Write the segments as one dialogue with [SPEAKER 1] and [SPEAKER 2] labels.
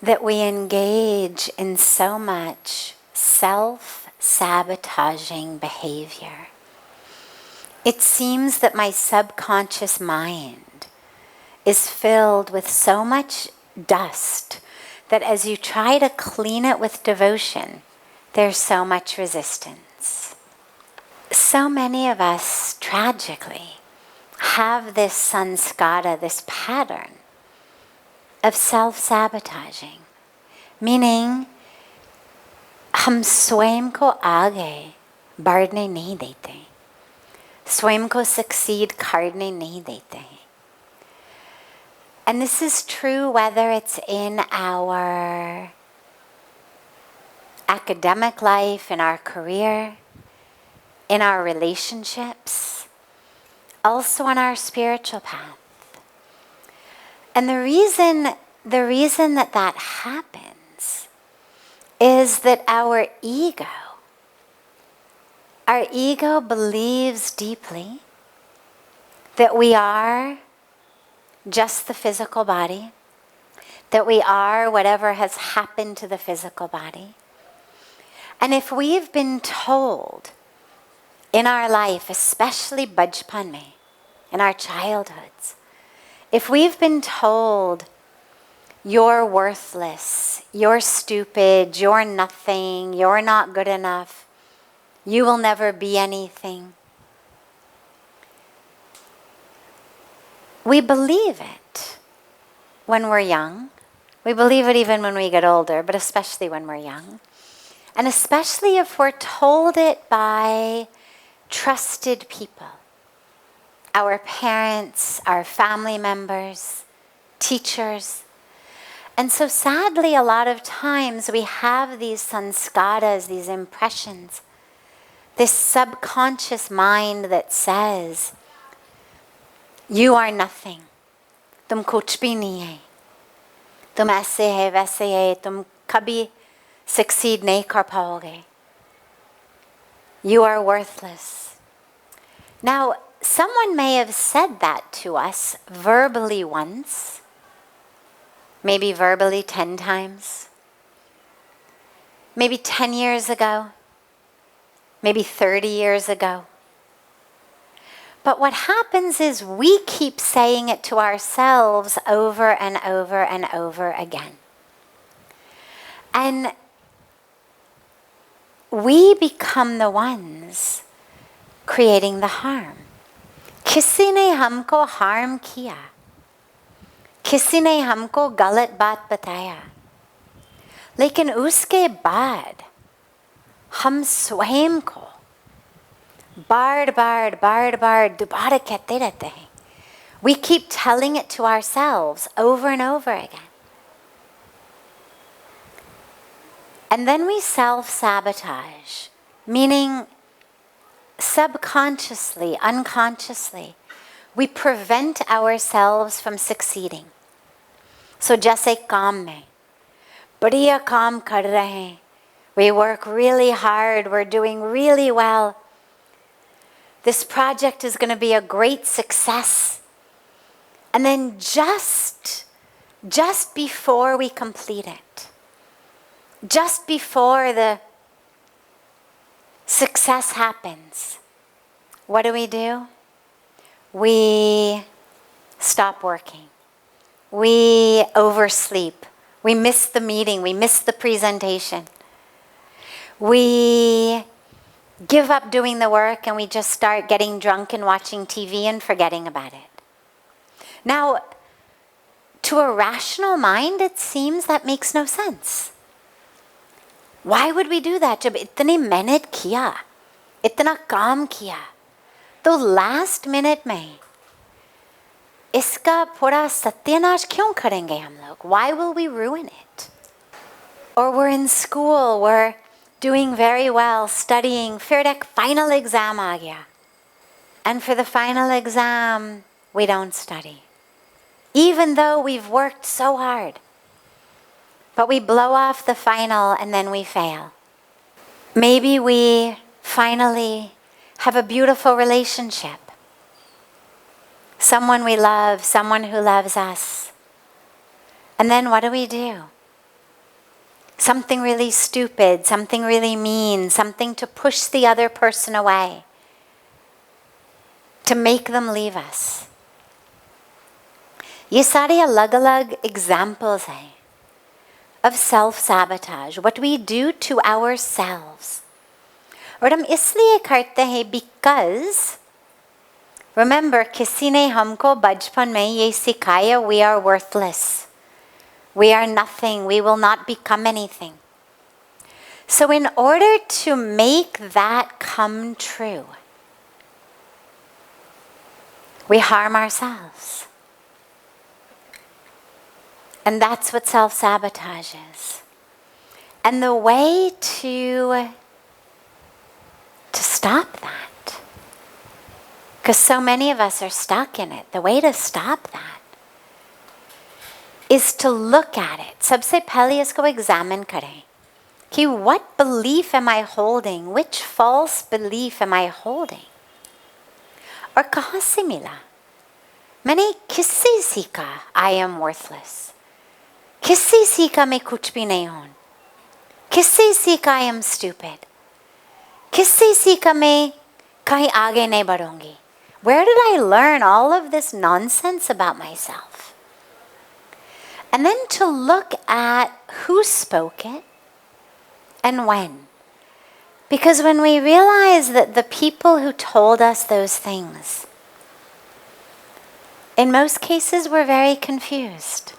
[SPEAKER 1] that we engage in so much self-sabotaging behavior. It seems that my subconscious mind is filled with so much dust that as you try to clean it with devotion, there's so much resistance. So many of us, tragically, have this sanskara, this pattern of self-sabotaging, meaning हम स्वयं को आगे बढ़ने नहीं देते, स्वयं को succeed करने नहीं देते हैं. And this is true whether it's in our academic life, in our career, in our relationships, also on our spiritual path. And the reason that happens is that our ego believes deeply that we are just the physical body, that we are whatever has happened to the physical body. And if we've been told in our life, especially bachpan mein, in our childhoods, if we've been told you're worthless, you're stupid, you're nothing, you're not good enough, you will never be anything, we believe it when we're young. We believe it even when we get older, but especially when we're young. And especially if we're told it by trusted people. Our parents, our family members, teachers. And so sadly, a lot of times we have these sanskaras, these impressions, this subconscious mind that says, you are nothing. तुम कुछ भी नहीं है. तुम ऐसे है, वैसे है, तुम कभी succeed नहीं कर पाओगे. You are worthless. Now, someone may have said that to us verbally once, maybe verbally 10 times, maybe 10 years ago, maybe 30 years ago. But what happens is we keep saying it to ourselves over and over and over again. And we become the ones creating the harm. किसी ने हमको harm किया, किसी ने हमको गलत बात बताया, लेकिन उसके बाद हम स्वयं को बार बार दोबारा कहते रहते हैं. We keep telling it to ourselves over and over again. And then we self-sabotage, meaning subconsciously, unconsciously, we prevent ourselves from succeeding. So जैसे काम में, बढ़िया काम कर रहे हैं, we work really hard, we're doing really well. This project is going to be a great success. And then just before we complete it, just before the success happens, what do? We stop working. We oversleep. We miss the meeting. We miss the presentation. We give up doing the work and we just start getting drunk and watching TV and forgetting about it. Now, to a rational mind, it seems that makes no sense. Why would we do that? जब इतनी मेहनत किया, इतना काम किया, तो last minute में इसका पूरा सत्यानाश क्यों करेंगे हम लोग? Why will we ruin it? Or we're in school, we're doing very well, studying, फिर एक final exam आ गया. And for the final exam, we don't study. Even though we've worked so hard. But we blow off the final and then we fail. Maybe we finally have a beautiful relationship. Someone we love, someone who loves us. And then what do? something really stupid, something really mean, something to push the other person away, to make them leave us. ये सारे अलग-अलग examples हैं of self-sabotage, what we do to ourselves. और हम इसलिए करते हैं because, remember, किसी ने हमको बचपन में ये सिखाया, we are worthless. We are nothing. We will not become anything. So in order to make that come true, we harm ourselves. And that's what self-sabotage is. And the way to stop that, because so many of us are stuck in it, the way to stop that is to look at it. सबसे पहले इसको examine करें कि what belief am I holding? Which false belief am I holding? और कहाँ से मिला? मैंने किससे सीखा I am worthless? किससे सीखा मैं कुछ भी नहीं हूँ? किससे सीखा I am stupid? किससे सीखा मैं कहीं आगे नहीं बढ़ूंगी? Where did I learn all of this nonsense about myself? And then to look at who spoke it and when. Because when we realize that the people who told us those things, in most cases, were very confused.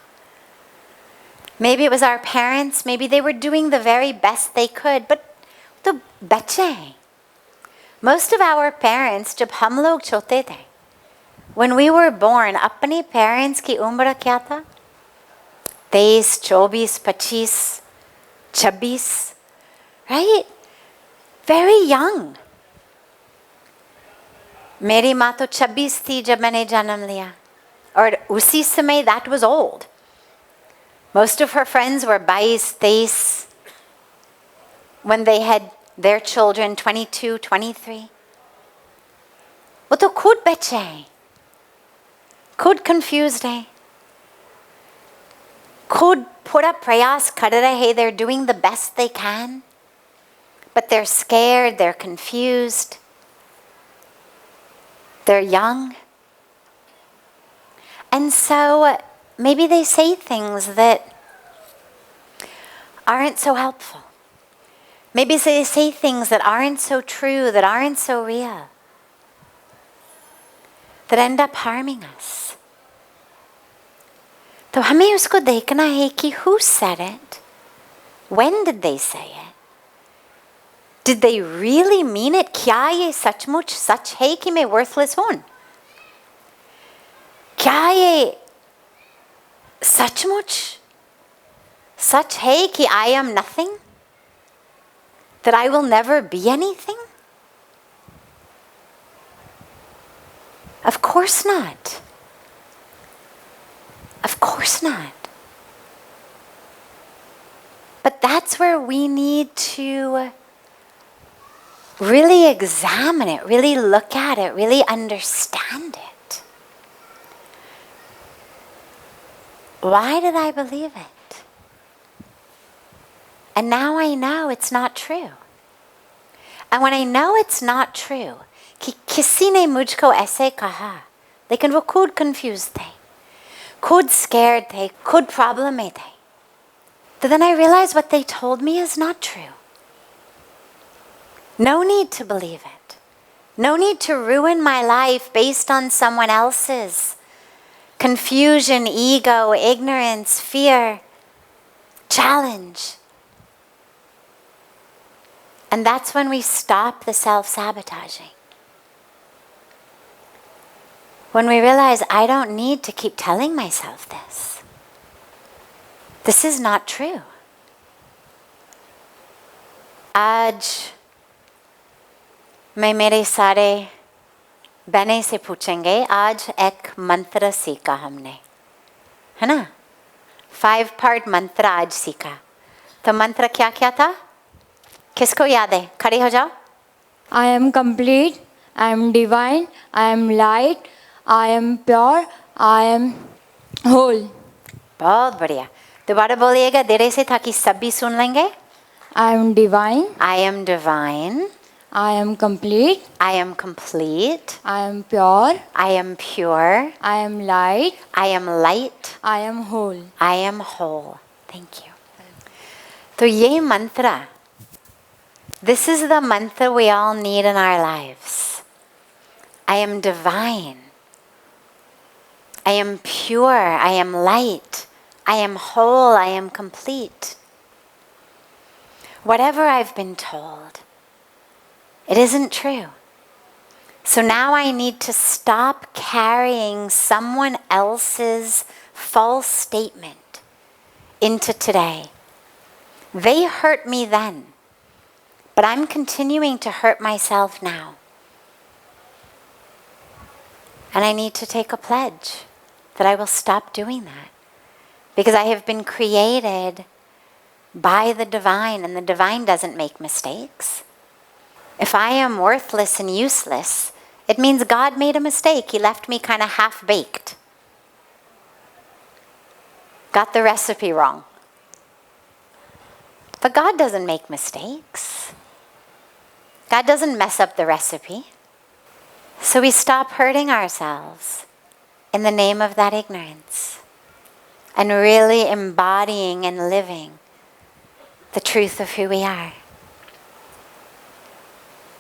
[SPEAKER 1] Maybe it was our parents, maybe they were doing the very best they could, but तो बच्चे हैं. Most of our parents, जब हम लोग छोटे थे, when we were born, अपने parents की उम्र क्या था? 23, 24, 25, 26, right? Very young. मेरी माँ तो 26 थी जब मैंने जन्म लिया. और उसी समय that was old. Most of her friends were 22, 23 when they had their children 22, 23. वो तो खुद बच्चे हैं, खुद confused हैं, खुद पूरा प्रयास कर रहे हैं. They're doing the best they can, but they're scared, they're confused, they're young. And so maybe they say things that aren't so helpful. Maybe they say things that aren't so true, that aren't so real, that end up harming us. तो हमें उसको देखना है कि who said it? When did they say it? Did they really mean it? क्या ये सचमुच सच है कि मैं worthless हूँ? क्या ये सचमुच सच है कि I am nothing? That I will never be anything? Of course not. Of course not. But that's where we need to really examine it, really look at it, really understand it. Why did I believe it? And now I know it's not true. And when I know it's not true, कि किसी ने मुझको ऐसे कहा, लेकिन वो खुद confused थे, खुद scared थे, खुद problem में थे. But then I realized what they told me is not true. No need to believe it. No need to ruin my life based on someone else's confusion, ego, ignorance, fear, challenge. And that's when we stop the self-sabotaging. When we realize I don't need to keep telling myself this. This is not true. आज मैं मेरे सारे बहने से पूछेंगे, आज एक मंत्र सीखा हमने, है ना? 5-part मंत्र आज सीखा. तो मंत्र क्या क्या था? किसको याद है? खड़े हो जाओ.
[SPEAKER 2] I am complete, I am divine, I am light, I am pure, I am whole.
[SPEAKER 1] बहुत बढ़िया. दोबारा बोलिएगा धीरे से ताकि सब भी सुन लेंगे.
[SPEAKER 2] I am divine.
[SPEAKER 1] I am divine.
[SPEAKER 2] I am complete.
[SPEAKER 1] I am complete.
[SPEAKER 2] I am pure.
[SPEAKER 1] I am pure.
[SPEAKER 2] I am light.
[SPEAKER 1] I am light.
[SPEAKER 2] I am whole.
[SPEAKER 1] I am whole. Thank you. तो ये mantra, this is the mantra we all need in our lives. I am divine. I am pure. I am light. I am whole. I am complete. Whatever I've been told, it isn't true. So now I need to stop carrying someone else's false statement into today. They hurt me then, but I'm continuing to hurt myself now. And I need to take a pledge that I will stop doing that, because I have been created by the divine, and the divine doesn't make mistakes. If I am worthless and useless, it means God made a mistake. He left me kind of half-baked. Got the recipe wrong. But God doesn't make mistakes. God doesn't mess up the recipe. So we stop hurting ourselves in the name of that ignorance and really embodying and living the truth of who we are.